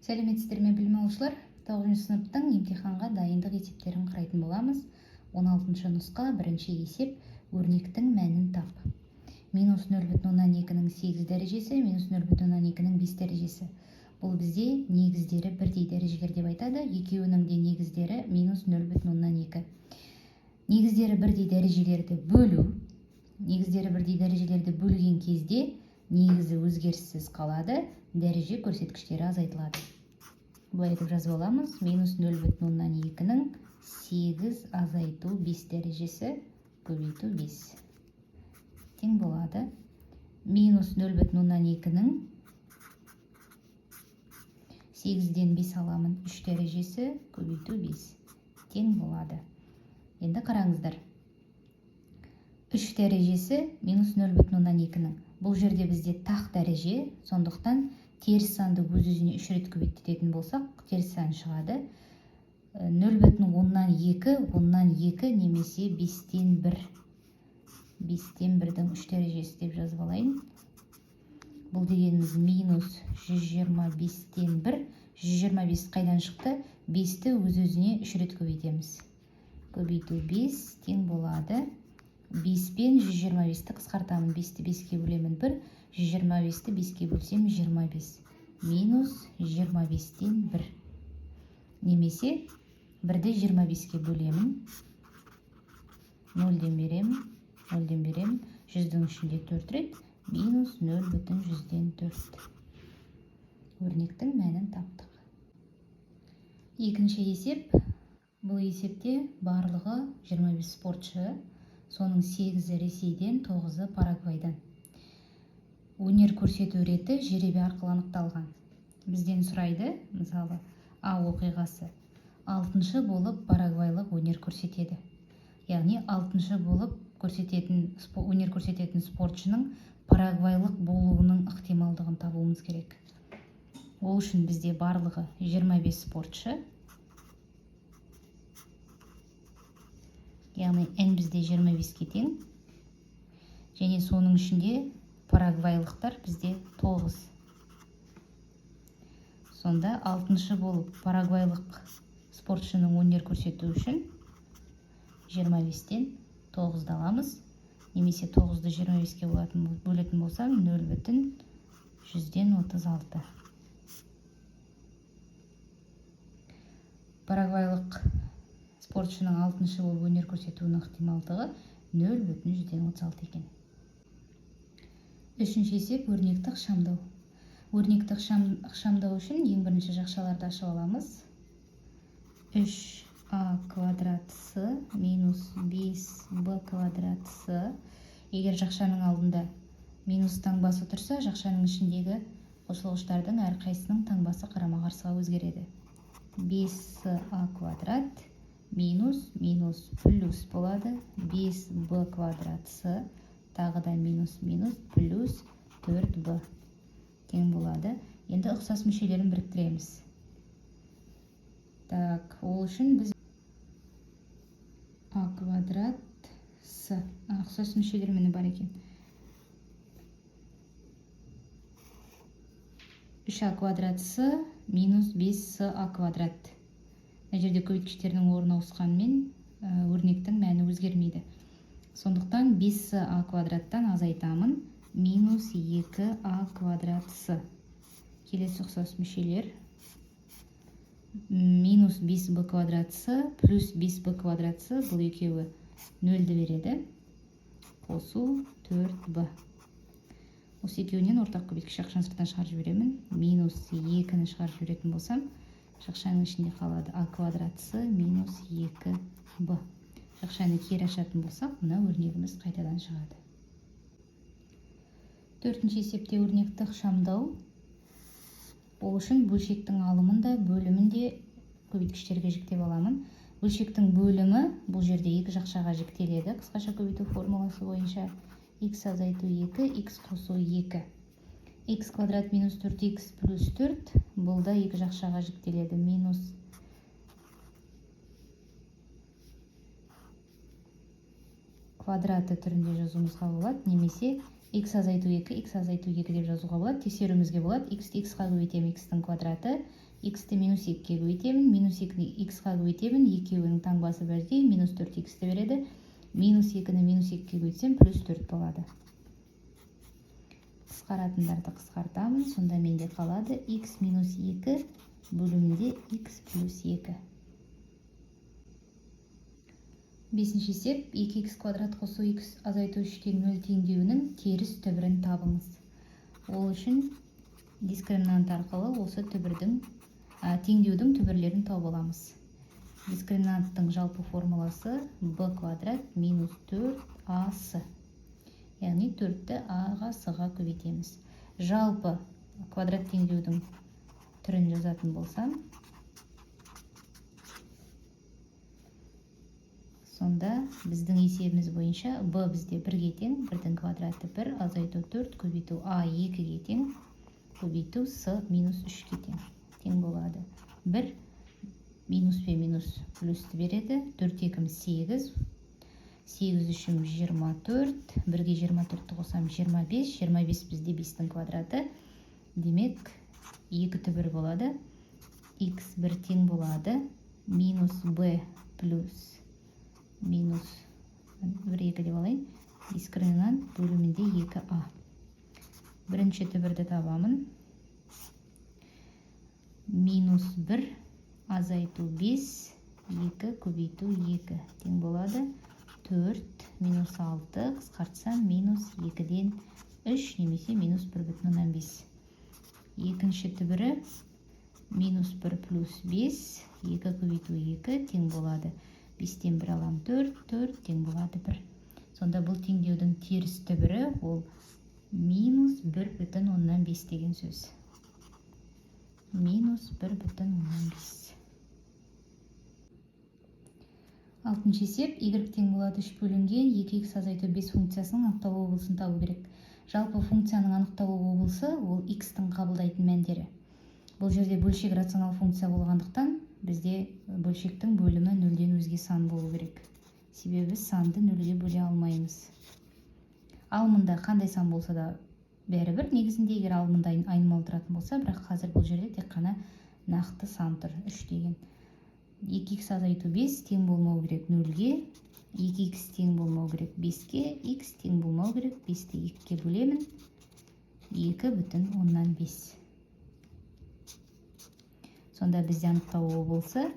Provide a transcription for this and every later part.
Сәлеметсіздер ме білім алушылар? 9 сыныптың емтиханға дайындық есептерін қарайтын боламыз. 16 нұсқа, бірінші есеп, өрнектің мәнін тап. Минус 0,2-ның 8 дәрежесі, минус 0,2-ның 5 дәрежесі. Бұл бізде негіздері бірдей дәрежелер деп айтады. Екеуінің де негіздері минус 0,2. Негіздері бірдей дәрежелерді бөлу. Негіздері бірдей дәрежелерді бөлген кезде негізі өзгеріссіз қалады, дәреже көрсеткіштері азайтылады. Бұлай етіп жазып аламыз. Минус 0,2-ның 8 азайту 5 дәрежесі көбейту 5. Тең болады. Минус 0,2-ның 8-ден 5 аламын 3 дәрежесі көбейту 5. Тең болады. Енді қараңыздар. 3 дәрежесі минус 0,2-ның. Бұл жерде бізде тақ дәреже, сондықтан теріс санды өз-өзіне 3 рет көбейтетін болсақ, теріс сан шығады. 0,2, 2 немесе 5-тен 1. 5-тен 1-дің 3 дәрежесі деп жазып алайын. Бұл дегеніміз минус 125-тен 1. 125 қайдан шықты? 5-ті өз-өзіне 3 рет көбейтеміз. Көбейту 5 тең болады. 5 пен 125-ті қысқартамын. 5-ті 5-ке бөлемін 1. 125-ті 5-ке бөлсем 25. Минус 25-тен 1. Немесе 1-ді 25-ке бөлемін. 0-ден беремін. 0-ден беремін. 100-дің ішінде 4 рет. Минус 0,100-ден 4. Өрнектің мәнін таптық. Екінші есеп. Бұл есепте барлығы 25 спортшы. Соның 8-і Ресейден, 9-і Парагвайдан. Өнер көрсету реті жеребе арқылы анықталған. Бізден сұрайды, мысалы, А оқиғасы. 6-шы болып парагвайлық өнер көрсетеді. Яғни 6-шы болып өнер көрсететін спортшының парагвайлық болуының ықтималдығын табуымыз керек. Ол үшін бізде барлығы 25 спортшы. Яғни N бізде 25-ке тең. Және соның ішінде парагвайлықтар бізде 9. Сонда 6-шы болып парагвайлық спортшының өнер көрсету үшін 25-тен 9-ды аламыз. Немесе 9-ды 25-ке бөлетін болсам 0,100-ден 36. Парагвайлық спортшының 6-шы болып өнер көрсетуінің ықтималдығы 0,100-ден 36 екен. Үшінші есеп өрнекті ықшамдау. Өрнекті ықшамдау үшін ең бірінші жақшаларды ашып аламыз. 3а квадрат с минус 5b квадрат с. Егер жақшаның алдында минус таңбасы тұрса, жақшаның ішіндегі қосылғыштардың әрқайсының таңбасы қарама-қарсыға өзгереді. 5а квадрат минус плюс болады. 5b квадрат с тағы да минус плюс 4b тең болады. Енді ұқсас мүшелерін біріктіреміз. Так, ол үшін біз а квадрат с. Ұқсас мүшелер мені бар екен. 3а квадрат с минус 5а квадрат. Мына жерде көбейткіштердің орнына ауысқанымен өрнектің мәні өзгермейді. Сондықтан 5а квадраттан азайтамын. Минус 2а квадрат с. Келесі ұқсас мүшелер. Минус 5b квадрат с плюс 5b квадрат с. Бұл екеуі 0-ді береді. Қосу 4b. Осы екеуінен ортақ көбейткіш жақшаны сырттан шығарып жіберемін. Минус 2-ні шығарып жіберетін болсам, жақшаның ішінде қалады а квадрат с минус 2b. Жақшаны кері ашатын болсақ, мына өрнегіміз қайтадан шығады. Төртінші есепте өрнекті ықшамдау. Ол үшін бөлшектің алымында, бөлімінде көбейткіштерге жіктеп аламын. Бөлшектің бөлімі бұл жерде екі жақшаға жіктеледі. Қысқаша көбейту формуласы бойынша x азайту 2, x қосу 2. X квадрат минус 4x плюс 4. Бұл да екі жақшаға жіктеледі. Минус квадраты түрінде жазуымызға болады. Немесе x азайту 2, x азайту 2 деп жазуға болады. Тексеруімізге болады. X-ті x-қа көбейтемін, x-тің квадраты. X-ті минус 2-ге көбейтемін, минус 2-ні x-қа көбейтемін, екеуінің таңбасы бірдей, минус 4x-ті береді. Минус 2-ні минус 2-ге көбейтсем, плюс 4 болады. Қысқаратындарды қысқартамын, сонда менде қалады x минус 2 бөлімінде x плюс 2. Бесінші есеп, 2x квадрат қосу x азайту 3-тен 0 теңдеуінің теріс түбірін табыңыз. Ол үшін дискриминант арқылы осы теңдеудің түбірлерін тауып аламыз. Дискриминанттың жалпы формуласы b квадрат минус 4ac. Яғни 4-ті a-ға с-ға көбейтеміз. Жалпы квадрат теңдеудің түрін жазатын болсам, сонда біздің есебіміз бойынша b бізде 1-ге тең, 1-дің квадраты 1, азайту 4, көбейту a 2-ге тең, көбейту с минус 3-ге тең болады. 1 минус пе минус плюсті береді, 4 екіміз 8, 8 үшім 24, 1-ге 24-ті қосам 25, 25 бізде 5-дің квадраты, демек 2 түбір болады, x 1 тең болады, минус b плюс минус 1-2 деп алайын, дискриминант бөлімінде 2a. Бірінші түбірді табамын, минус 1 азайту 5, 2 көбейту 2 тең болады, 4 минус 6 қысқартсам минус 2-ден 3 немесе минус 1,5. Екінші түбірі минус 1 плюс 5, 2 көбейту 2 тең болады. 5-тен 1 алам 4, 4 тең болады 1. Сонда бұл теңдеудің теріс түбірі ол минус 1,5 деген сөз. Минус 1,5. Алтыншы есеп, y тең болады 3 бөлінген 2x азайту 5 функциясының анықталу облысын табу керек. Жалпы функцияның анықталу облысы ол x-тің қабылдайтын мәндері. Бұл жерде бөлшек рационал функция болғандықтан бізде бөлшектің бөлімі 0-ден өзге сан болу керек. Себебі санды 0-ге бөле алмаймыз. Ал мұнда қандай сан болса да бәрібір, негізінде егер ал мұнда айнымалы тұратын болса, бірақ қазір бұл жерде тек қана нақты сан тұр, 3 деген. 2x азайту 5 тең болмау керек 0-ге, 2x тең болмау керек 5-ге, x тең болмау керек 5-ті 2-ге бөлемін, 2,5. Сонда бізде анықталу болса,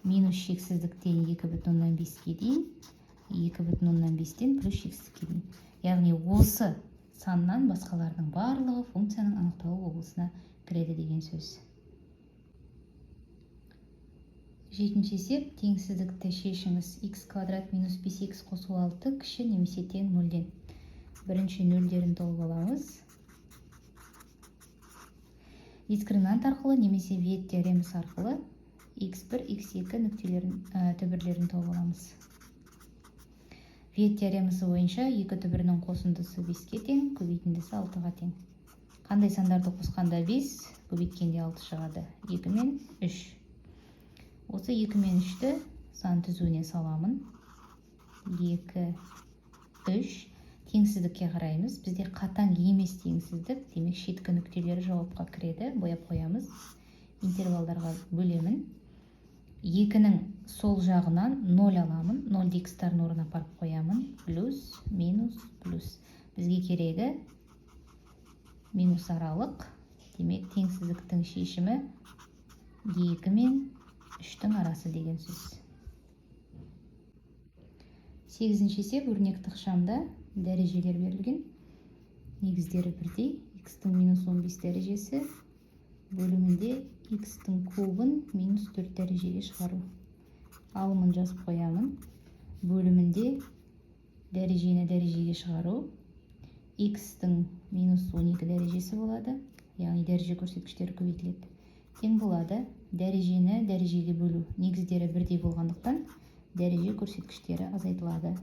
минус шексіздіктен 2,5-ге дейін, 2,5-тен плюс шексіздікке дейін. Яғни осы саннан басқалардың барлығы функцияның анықталу облысына кіреді деген сөз. Жетінші есеп, теңсіздікті шешіңіз. X квадрат минус 5x қосу 6 кіші немесе тең 0-ден. Бірінші 0-дерін тауып аламыз. Дискриминант арқылы немесе Вейт теоремасы арқылы x1, x2 түбірлерін тауып аламыз. Вейт теоремасы бойынша 2 түбірінің қосындысы 5-ге тең, көбейтіндісі 6-ға тең. Қандай сандарды қосқанда 5, көбейткенде 6 шығады. 2 мен 3. Осы 2 мен 3-ті сан түзуіне саламын. 2, 3. Теңсіздікке қараймыз. Бізде қатаң емес теңсіздік, демек шеткі нүктелері жауапқа кіреді. Бояп қоямыз. Интервалдарға бөлемін. 2-нің сол жағынан 0 аламын. 0-ді x-тардың орнына апарып қоямын. Плюс, минус, плюс. Бізге керегі минус аралық. Демек теңсіздіктің шешімі 2 мен 3-тің арасы деген сөз. 8-ші есеп, өрнектік ықшамда дәрежелер берілген. Негіздері бірдей. X-тің минус 15 дәрежесі бөлімінде x-тің кубын минус 4 дәрежеге шығару. Алымын жазып қоямын. Бөлімінде дәрежені дәрежеге шығару. X-тің минус 12 дәрежесі болады. Яғни дәреже көрсеткіштері көбейтіледі. Тең болады дәрежені дәрежеге бөлу. Негіздері бірдей болғандықтан дәреже көрсеткіштері азайтылады.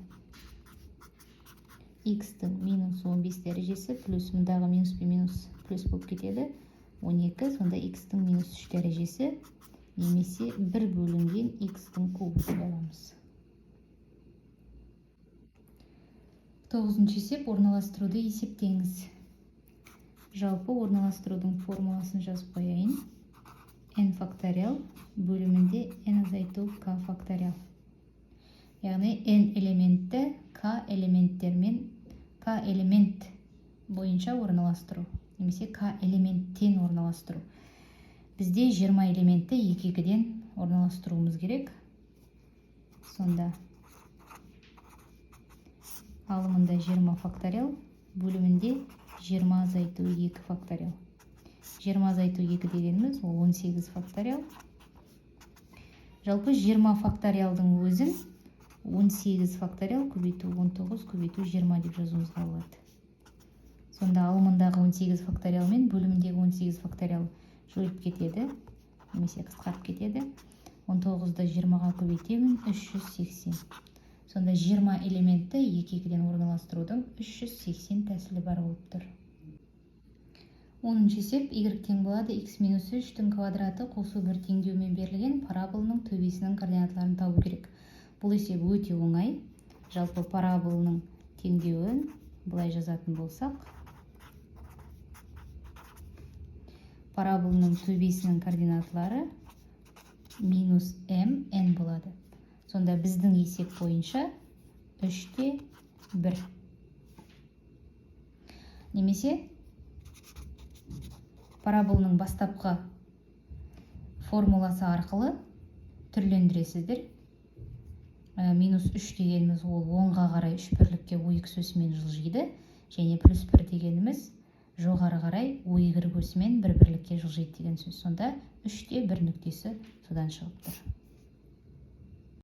X-тің минус 15 дәрежесі плюс мұндағы минус пен минус плюс болып кетеді. 12, сонда X-тің минус 3 дәрежесі немесе 1 бөлінген X-тің кубы деп аламыз. 9-шы есеп орналастыруды есептеңіз. Жалпы орналастырудың формуласын жазып қояйын. N факториал бөлімінде n азайту k факториал. Яғни n элементті k элементтермен k элемент бойынша орналастыру, немесе k элементтен орналастыру. Бізде 20 элементті 2-ден орналастыруымыз керек. Сонда алымында 20 факториал, бөлімінде 20 азайту 2 факториал. 20 азайту 2 дегеніміз ол 18 факториал. Жалпы 20 факториалдың өзін 18 факториал көбейту 19 көбейту 20 деп жазуымызға болады. Сонда алымындағы 18 факториал мен бөліміндегі 18 факториал жойылып кетеді, немесе қысқарып кетеді. 19-ды 20-ға көбейтемін, 380. Сонда 20 элементті 2-ден орналастырудың 380 тәсілі бар болып тұр. 10-шы есеп y тең болады x минус 3-тің квадраты қосу бір теңдеумен берілген параболының төбесінің координаталарын табу керек. Бұл есеп өте оңай. Жалпы параболының теңдеуін былай жазатын болсақ, параболының төбесінің координаталары минус m n болады. Сонда біздің есеп бойынша 3-те 1. Немесе параболының бастапқы формуласы арқылы түрлендіресіздер. Минус 3 дегеніміз ол 10-ға қарай 3 бірлікке OX өсімен жылжиды, және плюс 1 дегеніміз жоғары қарай OY өсімен 1 бірлікке жылжиды деген сөз. Сонда 3-те 1 нүктесі содан шығып тұр.